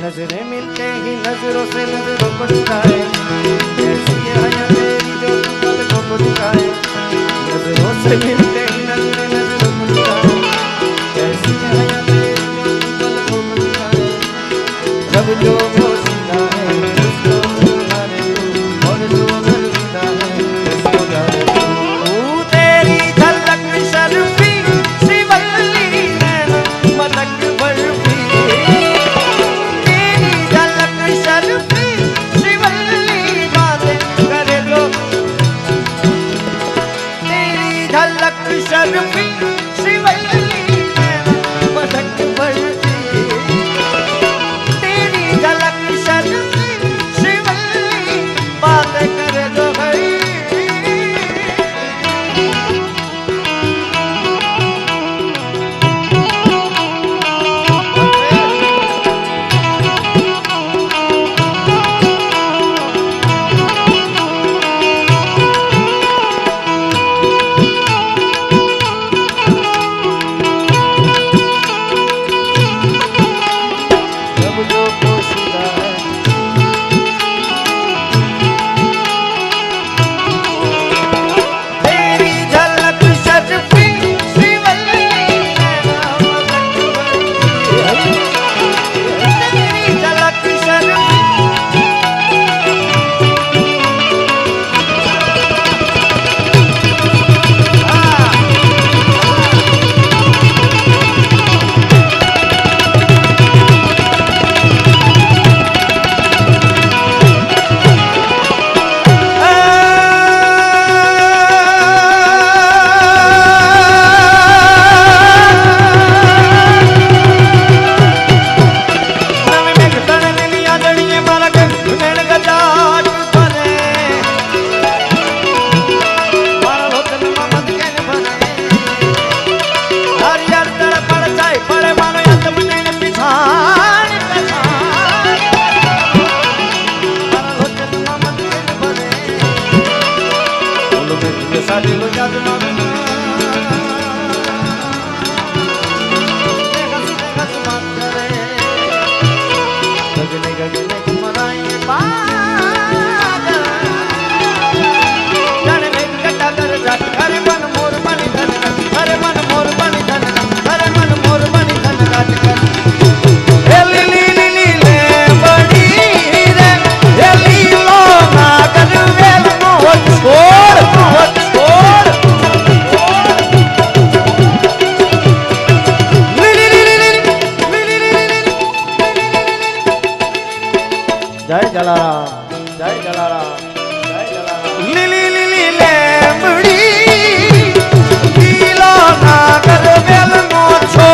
नजरें मिलते ही नजरों से नजरों को टकराए, ऐसी है हया तेरी जो पलकों को झुकाए। नजरों से मिलते ही नजरें नजरों को टकराए, ऐसी है हया तेरी जो पलकों को झुकाए। रब जो पोशीदा है उसको जाने तू, और जो अलविदा है उसको जाने तू। तेरी झलक शर्फी शिवल्ली नैना मलक बर्फी, शर्फी शिवल्ली मदक बर्फी, तेरी झलक शर्फी शिवल्ली बात करे जो गई। जय जलाराम, जय जलाराम, जय जलाराम। लिली लिली लेमड़ी गीला ना कर बेल मोछो,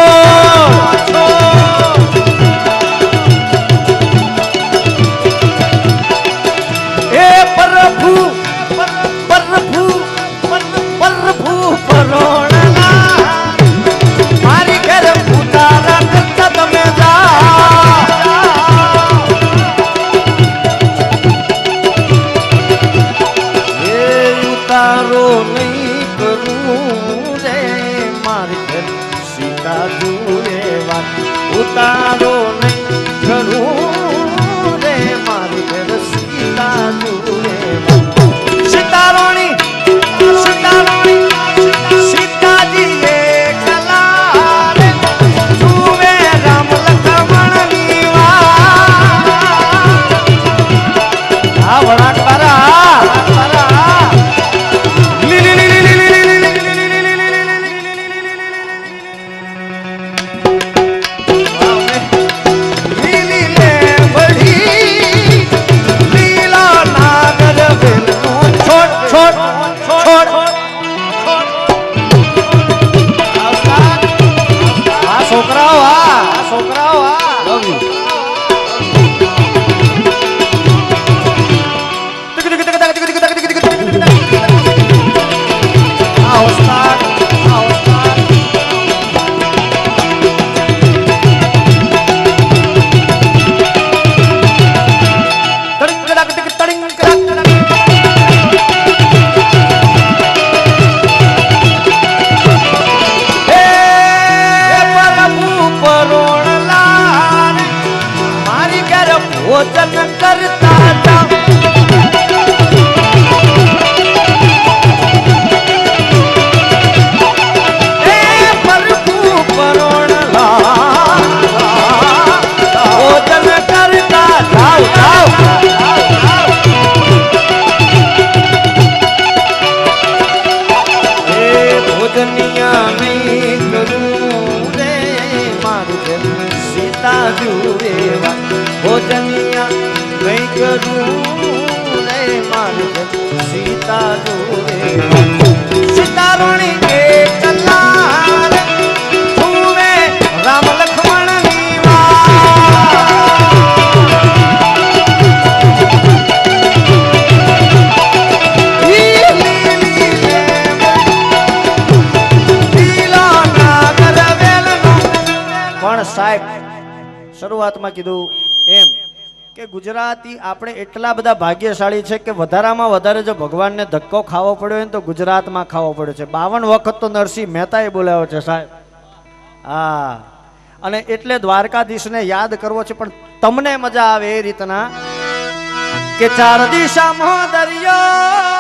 ए प्रभु प्रभु प्रभु परोणना मारी घर उतारा कद में जा। ભોજન કરતા જાઓ ભોજનિયા કઈ કરું રે માર્ગ સીતા જોવે સીતારોણી કે કલાર જોવે રામ લક્ષ્મણ ની પણ સાહેબ શરૂઆતમાં કીધું એમ કે ગુજરાતી આપણે એટલા બધા ભાગ્યશાળી છે કે વધારામાં વધારે જો ભગવાનને ધક્કો ખાવો પડ્યો હોય ને તો ગુજરાતમાં ખાવો પડ્યો છે 52 વખત તો નરસિંહ મહેતાએ બોલાવ્યો છે સાહેબ હા અને એટલે દ્વારકાધીશને યાદ કરવો છે પણ તમને મજા આવે એ રીતના કે ચાર દિશામાં દરિયો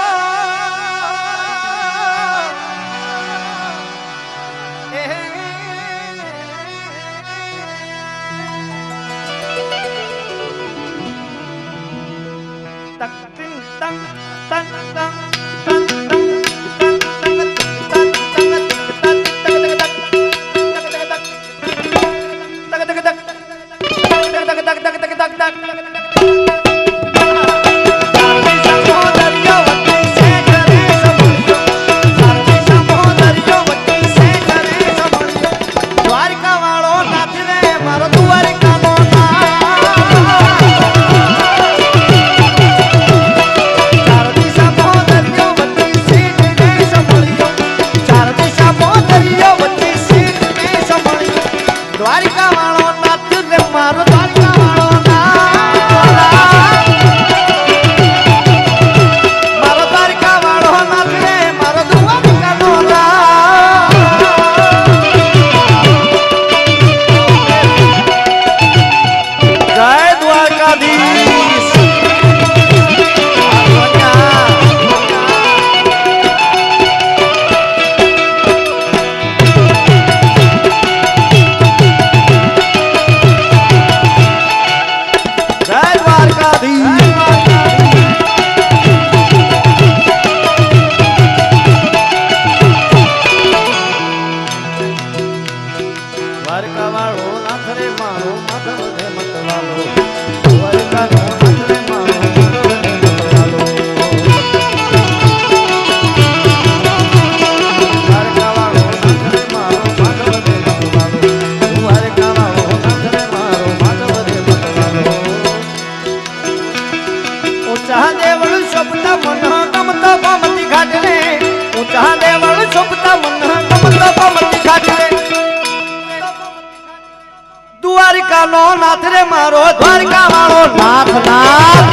દ્વારકા નો નાથ રે મારો દ્વારકા વાળો નાથ નાથ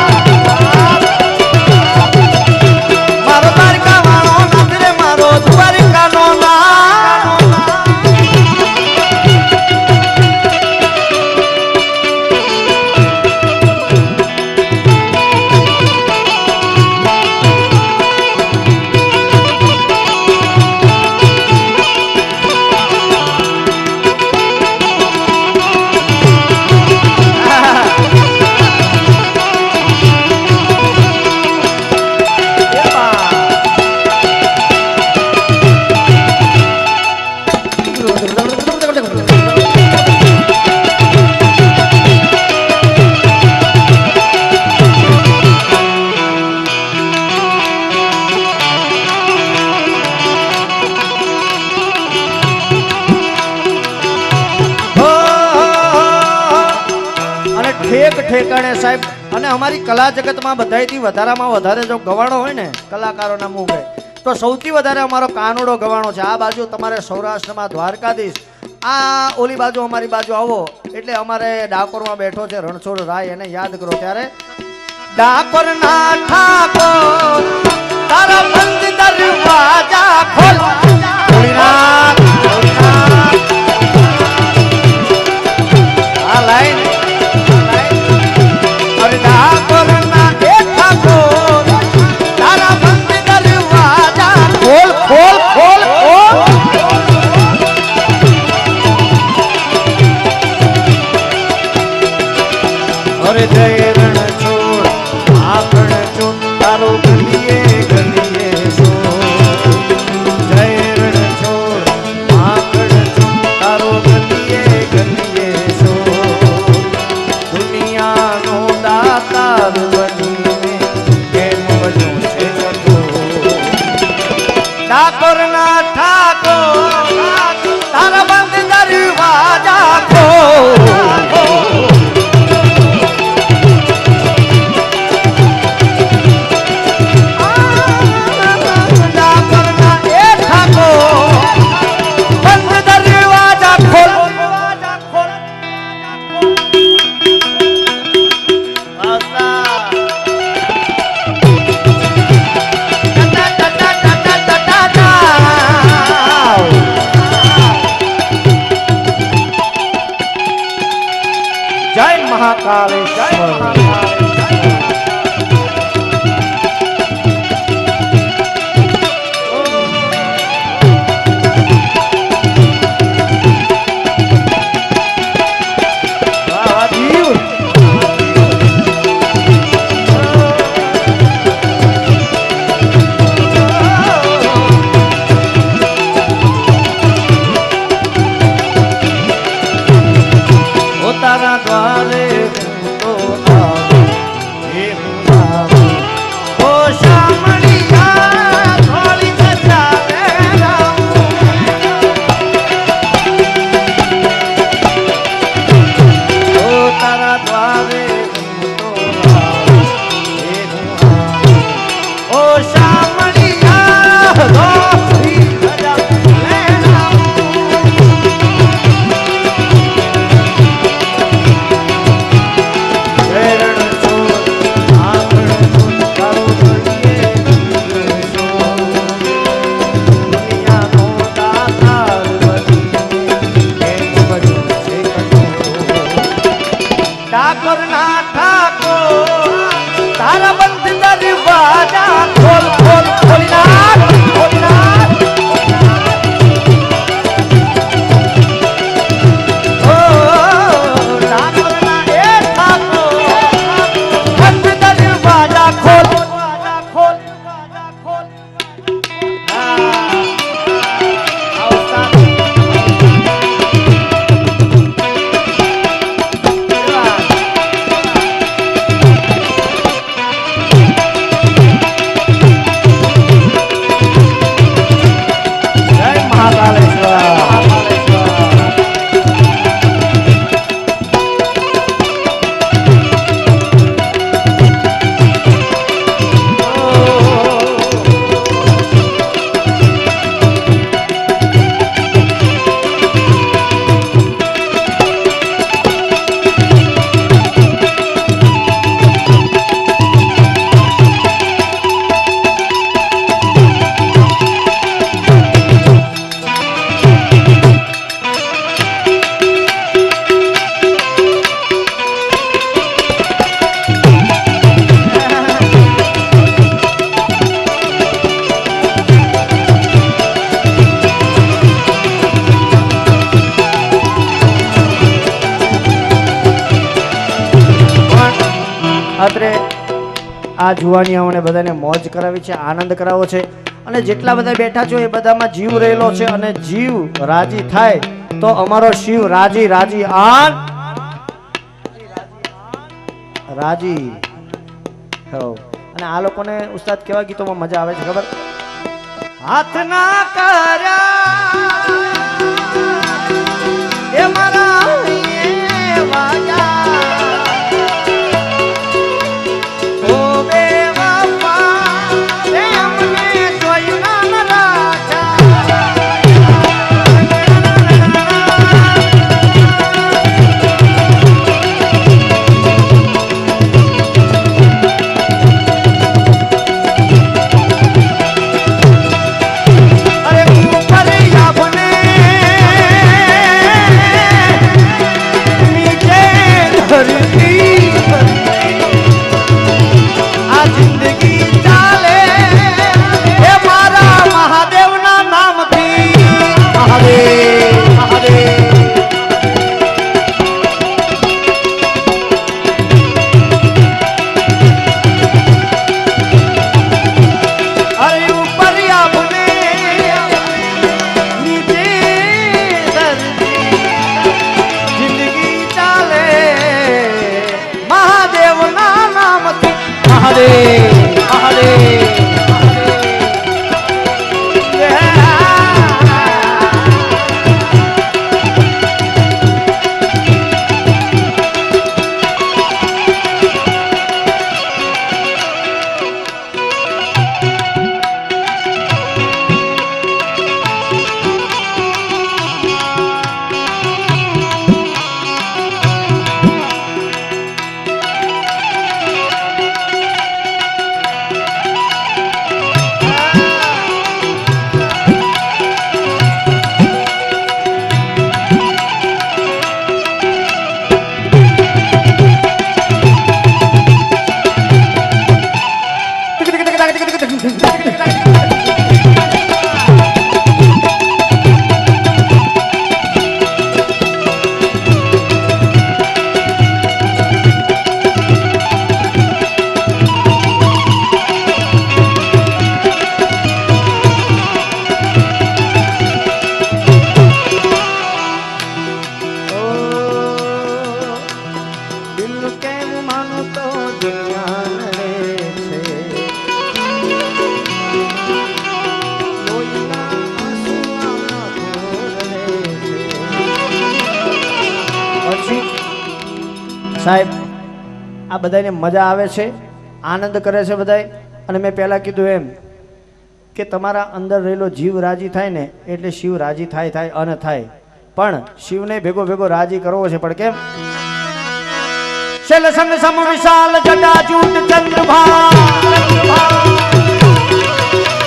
મારો દ્વારકા વાળો નાથ રે મારો દ્વારકા નો ઠેક ઠેકાણે સાહેબ અને અમારી કલા જગતમાં બધાયથી વધારામાં વધારે જો ગવાણો હોય ને કલાકારોના મુંબે તો સૌથી વધારે અમારો કાનોડો ગવાણો છે આ બાજુ તમારે સૌરાષ્ટ્રમાં દ્વારકાધીશ આ ઓલી બાજુ અમારી બાજુ આવો એટલે અમારે ડાકોરમાં બેઠો છે રણછોડ રાય એને યાદ કરો ત્યારે ડાકોર ના ઠાકોર તારા બંધ દરવાજા ખોલ આ લાઈન અરે જય રણ છોડ આખણ છોડ તારો ગલીએ ગલીએ છોડ જય રણ છોડ આખણ છોડ તારો ગલીએ ગલીએ છોડ દુનિયાનો દાતાર બનીને કેમ બન્યો છે જતો ઠાકોરના ઠાકોર તારા બંધ દરવાજા ખોલ તારા દ્વારે હું તો આવું હે હું આવું ઓ શામળિયા થોડી સજાવે ઓ તારા દ્વારે હું તો આવું હે હું આવું ઓ શામળિયા થોડી સજાવે ઠાકોરના ઠાકોર તારા બંધ દરવાજા ખોલ ખોલ ખોલ નાખ ખોલ નાખ ઓ ઠાકોરના એ ઠાકોર બંધ દરવાજા ખોલ ખોલ ખોલ અત્રે આ જુવાનીઓને બધાને મોજ કરાવી છે, આનંદ કરાવો છે અને જેટલા બધા બેઠા છો એ બધામાં જીવ રહેલો છે અને જીવ રાજી થાય તો અમારો શિવ રાજી રાજી આન રાજી હો. અને આ લોકોને ઉસ્તાદ કેવા ગીતોમાં મજા આવે છે ખબર? હાથ ના કર્યા એ મારા એ વાજા અરે ઉપર યા માનું તો દુનિયા નડે છે લોહીના આંસુઓમાં ઘોળે છે. પછી સાહેબ આ બધાને મજા આવે છે, આનંદ કરે છે બધાય. અને મેં પહેલા કીધું એમ કે તમારા અંદર રહેલો જીવ રાજી થાય ને એટલે શિવ રાજી થાય અને થાય. પણ શિવને ભેગો ભેગો રાજી કરવો છે. પણ કેમ? શૈલ સંગ સમ વિશાલ જટા જૂટ ચંદ્રભા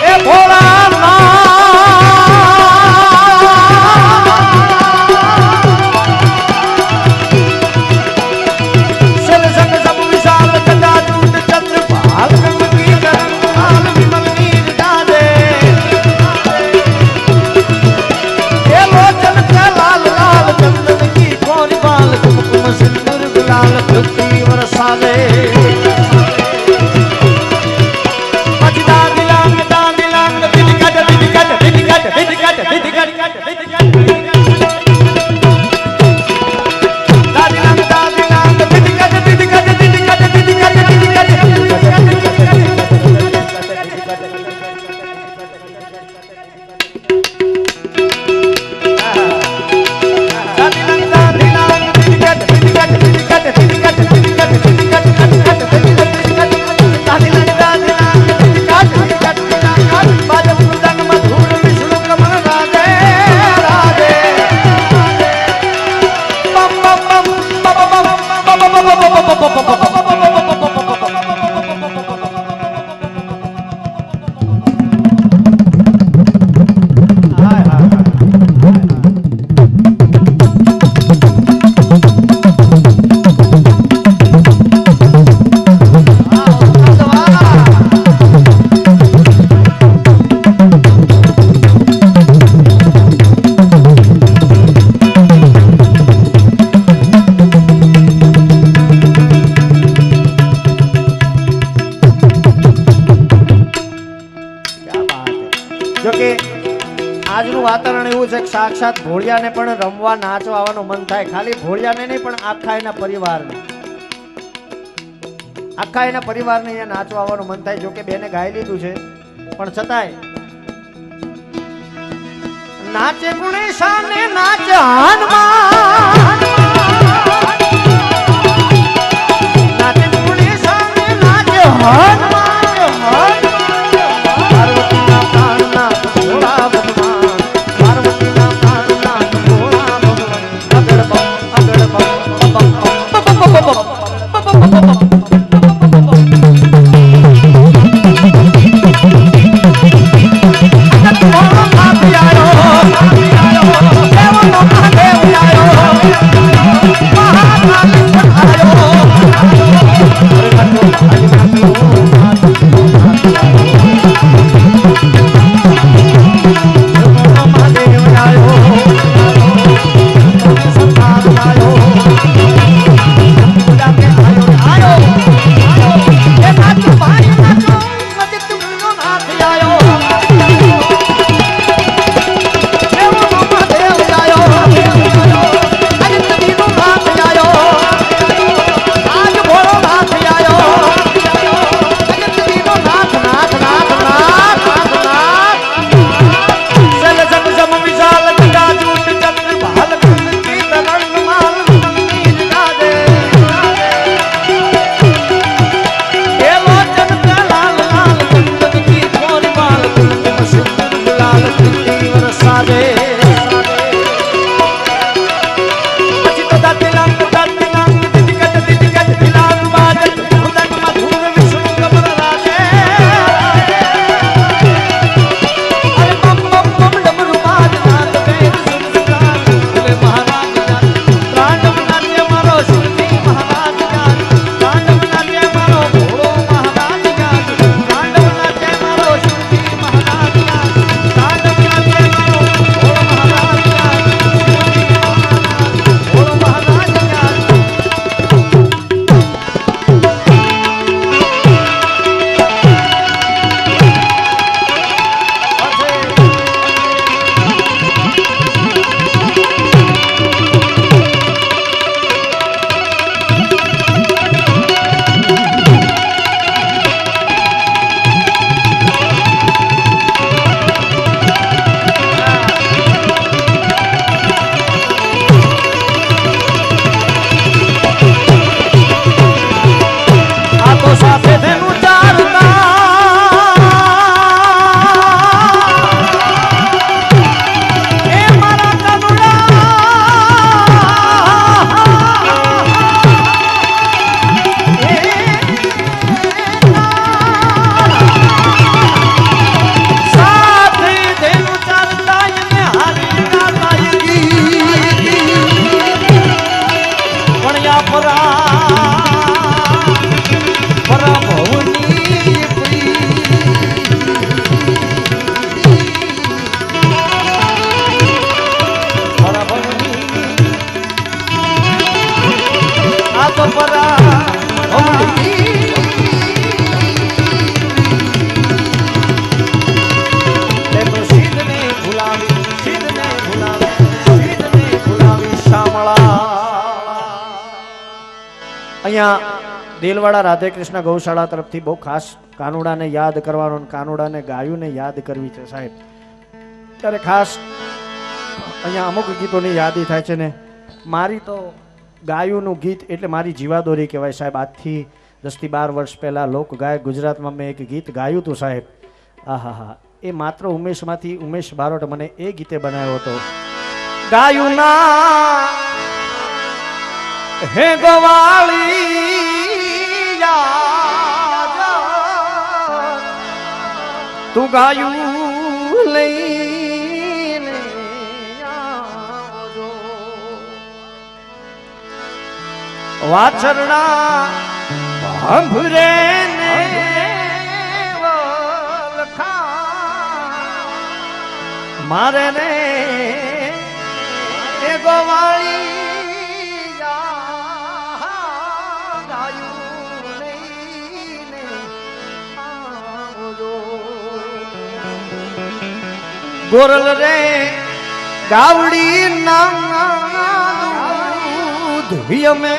એ ભોળાનાથ વાતાવરણ એવું છે કે સાક્ષાત ભોળિયાને પણ રમવા નાચવા આવવાનું મન થાય. ખાલી ભોળિયાને નહીં પણ આખા એના પરિવારને અહીંયા નાચવા આવવાનું મન થાય. જો કે બેને ગાઈ લીધું છે પણ છતાંય નાચે ગુણેશાને નાચ હનુમાન નાચે ગુણેશાને નાચ હનુમાન Dev દિલવાડા રાધે કૃષ્ણ ગૌશાળા તરફથી બહુ ખાસ કાનુડાને યાદ કરવાનો અને કાનુડાને ગાયુંને યાદ કરવી છે સાહેબ. ત્યારે ખાસ અહીંયા અમુક ગીતોની યાદી થાય છે ને. મારી તો ગાયુંનું ગીત એટલે મારી જીવાદોરી કહેવાય સાહેબ. આજથી 10 થી 12 વર્ષ પહેલાં લોક ગાયક ગુજરાતમાં મેં એક ગીત ગાયું હતું સાહેબ. આહા હા, એ માત્ર ઉમેશમાંથી ઉમેશ બારોટ મને એ ગીતે બનાવ્યો હતો. ગાયું ના હે ગવાળી તું ગાયું લઈને આવજો વાછરડા સાંભળે ને વલખા મારે ને એ ગવાળી ગોરલ રે ગાવડી નામ હિયમે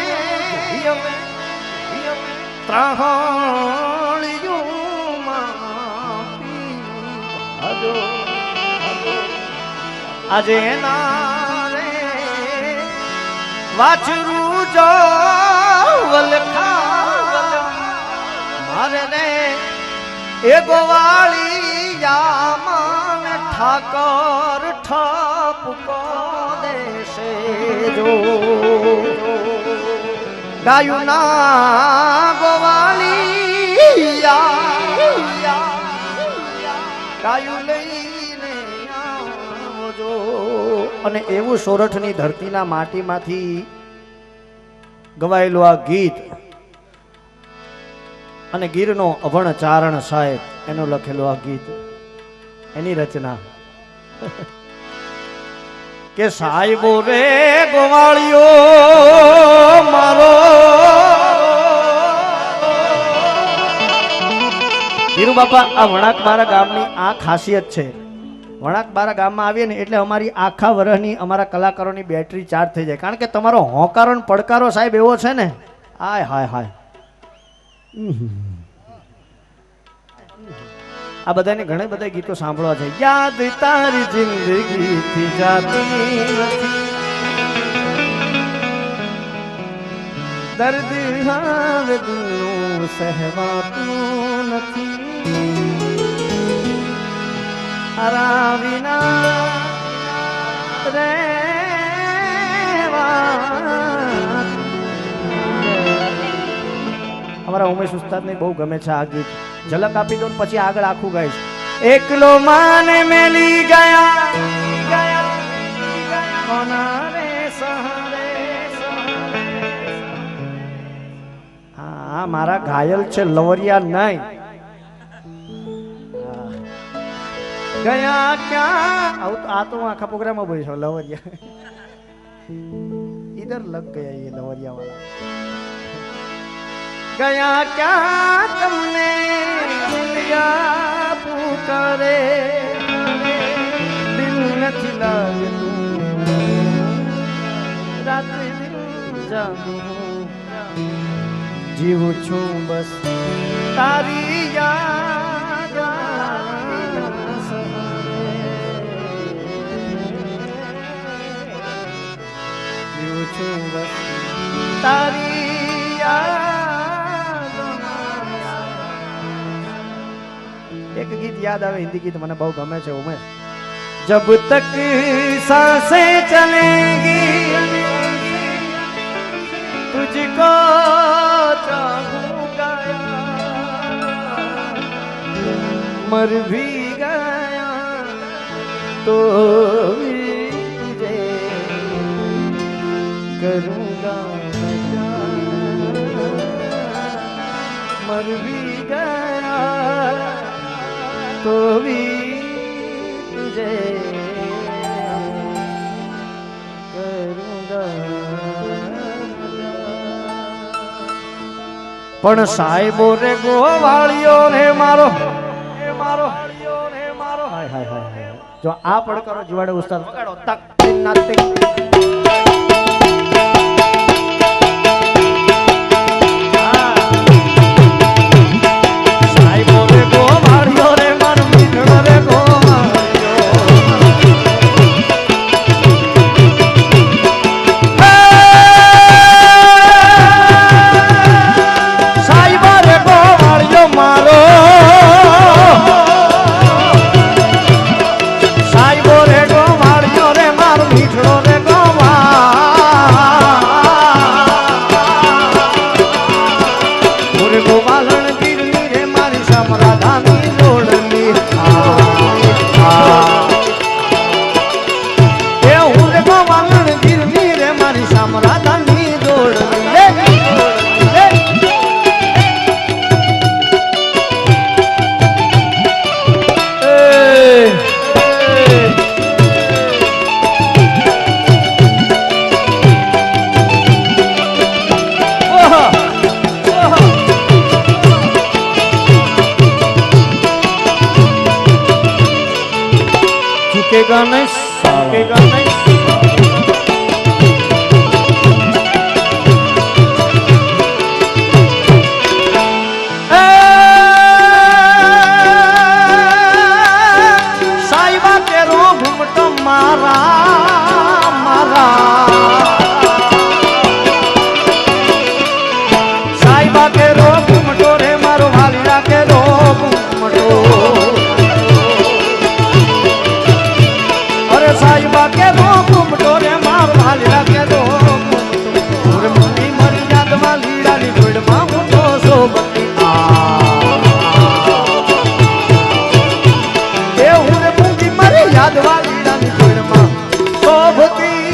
આજે ના રે વાછરું જો વલખા મારે ને એ ગોવાળી યામા ઠાકર ઠપકો દેશે જો ગાયું ના ગોવાળી ગાયું લઈને આવજો. અને એવું સોરઠની ધરતીના માટીમાંથી ગવાયેલું આ ગીત અને ગીરનો અભણ ચારણ સાહેબ એનું લખેલું આ ગીત, એની રચના કે સાહેબો રે ગોવાળિયો મારો ધીરુ બાપા. આ વણાક બારા ગામની આ ખાસિયત છે. વણાક બારા ગામમાં આવીએ ને એટલે અમારી આખા વર્ષની અમારા કલાકારોની બેટરી ચાર્જ થઈ જાય. કારણ કે તમારો હોંકારો ને પડકારો સાહેબ એવો છે ને, હાય હાય હાય. આ બધાને ઘણા બધા ગીતો સાંભળવા છે. યાદ તારી જિંદગી થી જાતી નથી, દર્દ હવે દિલનું સહેવાતું નથી, તારા વિના અમારા ઉમેશ ઉસ્તાદને બહુ ગમે છે આ ગીત. ઝલક આપી દો પછી આગળ આખું ગાઈશ. એકલો માને મેલી ગયા કોના રે સહારે. હા, મારા ઘાયલ છે લવરિયા નહીં. ગયા ક્યાં આ તો આખા પ્રોગ્રામમાં બોલી છો લવરિયા. ઇધર લગ ગયા ये लवरिया वाला. गया क्या तुमने दिया पुकारे दिल નથી લાગતું રાત્રે દિલ જાગું જીવું છું બસ તારી યાદ જીવું છું બસ તારી યાદ. एक गीत याद आवे हिंदी गीत મને બહુ ગમે છે ઉમેશ. जब तक सांसें चलेंगी तुझको चाहूंगा मर भी गया तो भी तुझे करूंगा मर भी गया तो भी तुझे પણ સાહેબો રે ગોવાળિયો રે મારો હાય હાય હાય. જો આ પડકારો જીવાડે ઉસ્તાદ વગાડો તક નાતે. ગણેશ કે ગણેશ સાઈબા કેરો ઘૂમટો મારા મારા સાઈબા કેરો ઘૂમટો રે મારો વાલીડા કેરો ઘૂમટો અરે સાઈબા કેરો ઘૂમટો રે મારો વાલીડા કેરો ઘૂમટો ઓરે મની મરી જાતમાં લીડાની જોડમાં હું તો સોબતી એ હું રે મૂંગી મરી યાદવા લીડાની જોડમાં સોબતી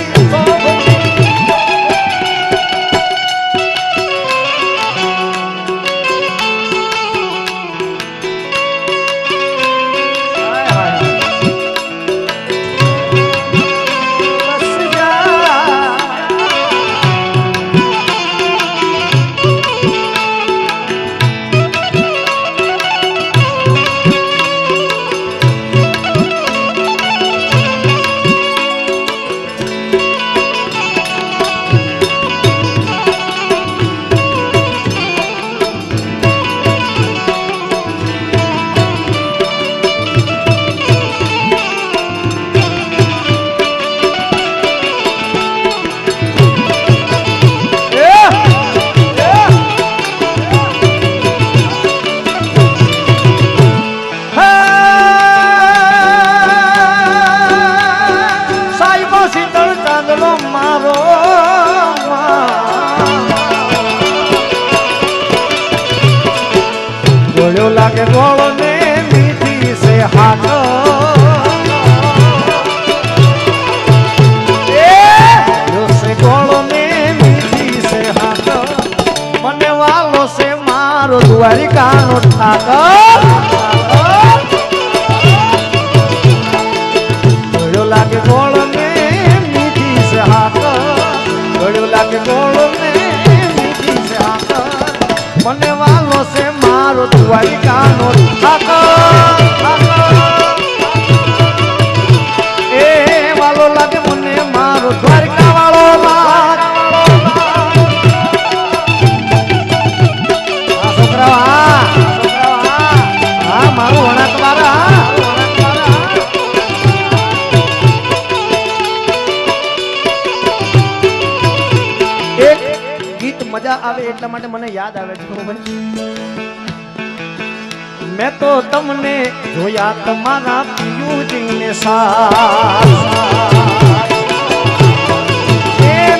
લાગે ગોળો ને મીઠી સે હાથ સે ગોળો ને મીઠી સે હાથ મને વાલો સે મારો દ્વારિકાનો ઠાકર ગોળો લાગે ગોળો ને મીઠી સે હાથ ગોળો લાગે ગોળો ને મીઠી સે હાથ મને વાલો સે મારો દ્વારિકાનો ઠાકર એ વાલો લાગે મને મારો દ્વારિકા વાળો છોકરા હા મારું વણાક વાળા એક ગીત મજા આવે એટલા માટે મને યાદ આવે છે ખબર मैं तो तमने जोया तमारा पियूजीने साथ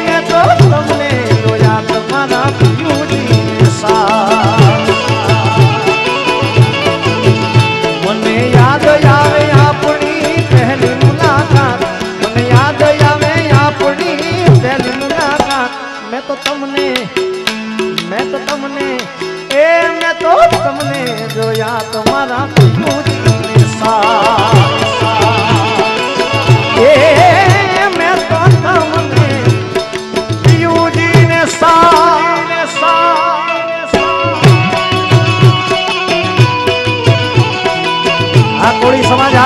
मैं तो तमने जोया तमारा पियूजीने साथ મને યાદ આવે આપણી પહેલી મુલાકાત મને યાદ આવે આપણી પહેલી મુલાકાત मैं तो तमने मैं तो તમને જોયા તમારા પિયુજીને સાથ એ મેં તો તમને પિયુજીને સાથ આ કોળી સમાજ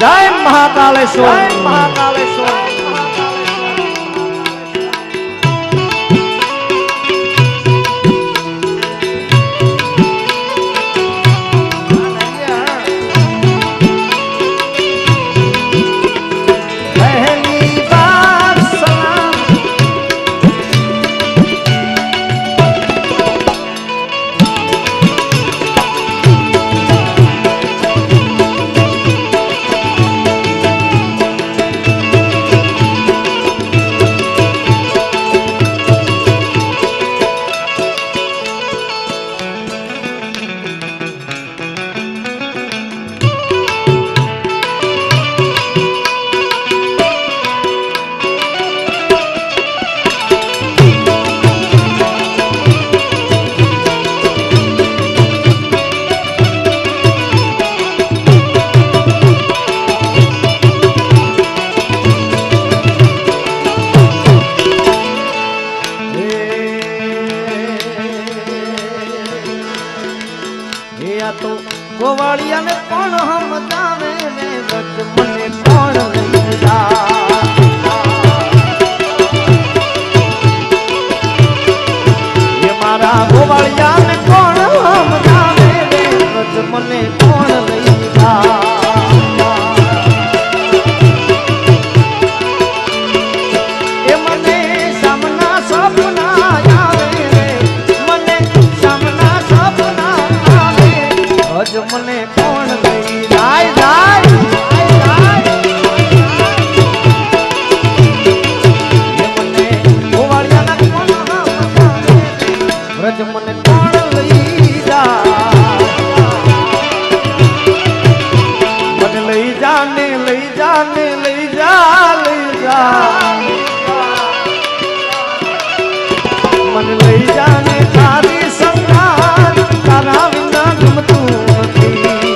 જય મહાકાલેશ્વર મહાકાલેશ્વર મન લઈ જાને તારી સંગાત તારા વિના ગમતું નથી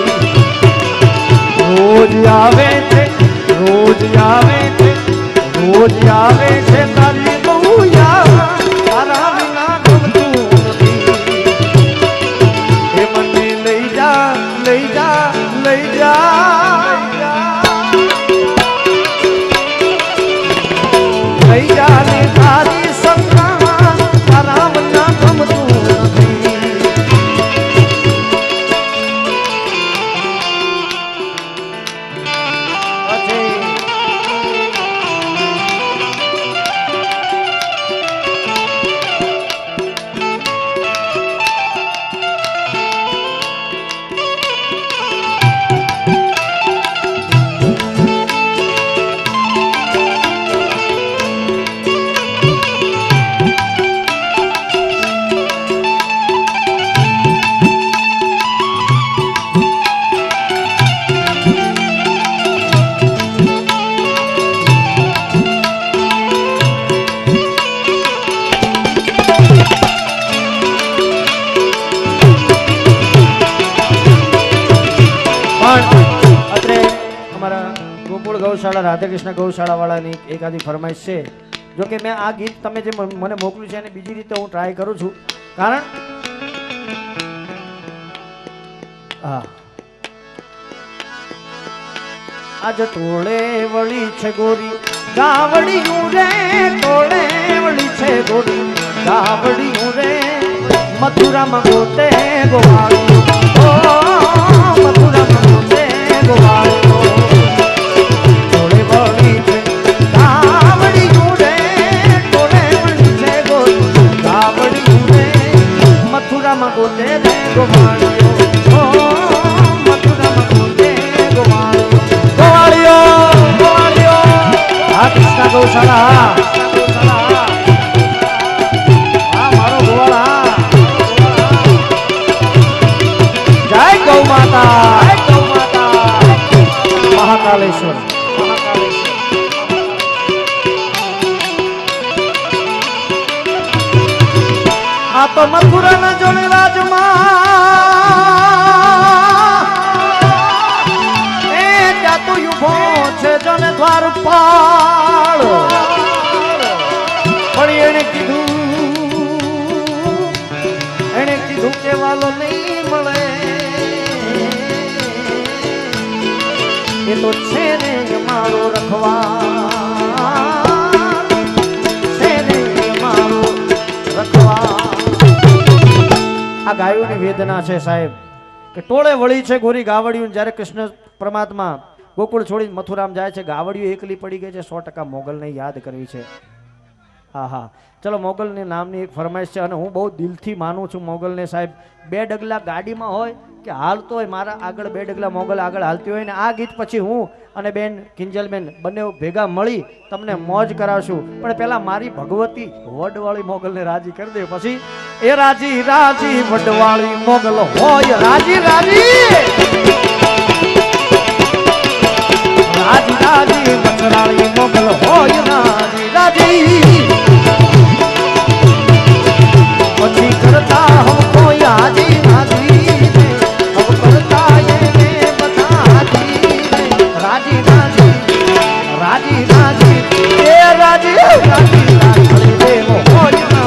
રોજ આવે છે રોજ આવે છે રોજ આવે છે તારી બહુ યાદ તારા વિના ગમતું નથી એ મને લઈ જા લઈ જા લઈ જા લઈ જા ને તારી સંગાત તારા વિના ગમતું નથી ગૌશાળા રાધાકૃષ્ણ ગૌશાળા વાળાની એકાદી ફરમાઈશ છે જો કે મેં આ ગીત તમે જે મને મોકલ્યું છે અને બીજી રીતે હું ટ્રાય કરું છું કારણ હા આજ ટોળે વળી છે ગોરી ગાવડિયું રે ટોળે વળી છે ગોરી ગાવડિયું રે મથુરામાં ગોતે ગોવાળિયું મથુરામાં ગોતે ગોવાળિયું મથુરામાં ગોતે ગોવાળિયો મથુરામાં ગોતે ગોવાળિયો ગોવાળિયો ગોવાળિયો આ કૃષ્ણ ગૌશાળા આ મારો ગોવાળા જય ગૌ માતા મહાકાલેશ્વર આ તો મથુરાના જોડે રાજમાં એ જાતો યુભો છે જને દ્વારપાળ પણ એને કીધું કે વાલો નહીં મળે એ તો છે ને મારો રખવા છે ને મારો રખવા આ ગાયોની વેદના છે સાહેબ કે ટોળે વળી છે ગોરી ગાવડિયું જ્યારે કૃષ્ણ પરમાત્મા ગોકુળ છોડીને મથુરામ જાય છે ગાવડિયું એકલી પડી ગઈ છે 100% મોગલને યાદ કરવી છે હા હા ચલો મોગલની નામની એક ફરમાઈશ છે અને હું બહુ દિલથી માનું છું મોગલને સાહેબ 2 ડગલા ગાડીમાં હોય કે હાલતો હોય મારા આગળ 2 ડગલા મોગલ આગળ હાલતી હોય ને આ ગીત પછી હું અને બેન કિંજલબેન બંને ભેગા મળી તમને મોજ કરાવશું પણ પેલા મારી ભગવતી વડવાળી મોગલને રાજી કરી દે પછી એ રાજી રાજી વડવાળી મોગલ હોય રાજી રાજી રાજી રાજી મચરાળી મોગલ હોય રાજી રાજી પછી કરતા હમકો યાદી રાજી હમ કરતા ये बता दी राजी राजी राजी राजी ये राजी राजी राजी देव होना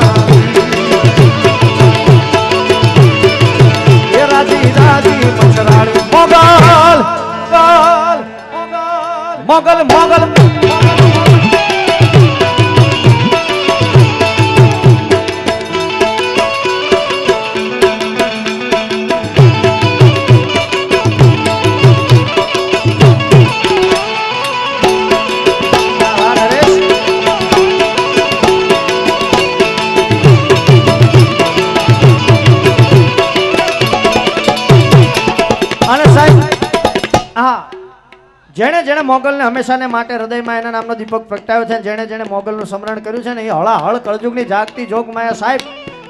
ये राजी राजी मचराड़ी मोगल मोगल मोगल જેણે જેણે મોગલને હંમેશાને માટે હૃદયમાં એના નામનો દીપક પ્રગટાવ્યો છે જેણે જેણે મોગલનું સ્મરણ કર્યું છે ને એ હળાહળ કળજુગની જાગતી જોગમાયા સાહેબ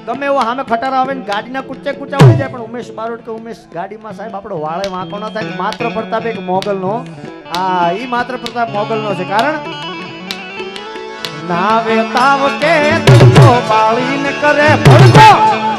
ગમે એવો સામે ખટારા આવે ને ગાડીના કૂચે કૂચા ઉડી જાય પણ ઉમેશ બારોટ કે ઉમેશ ગાડીમાં સાહેબ આપણો વાળે વાંકો ન થાય માત્ર પ્રતાપ એક મોગલનો આ ઈ માત્ર પ્રતાપ મોગલનો છે કારણ નાવે તાવ કે તડકો બાળીને કરે ભડકો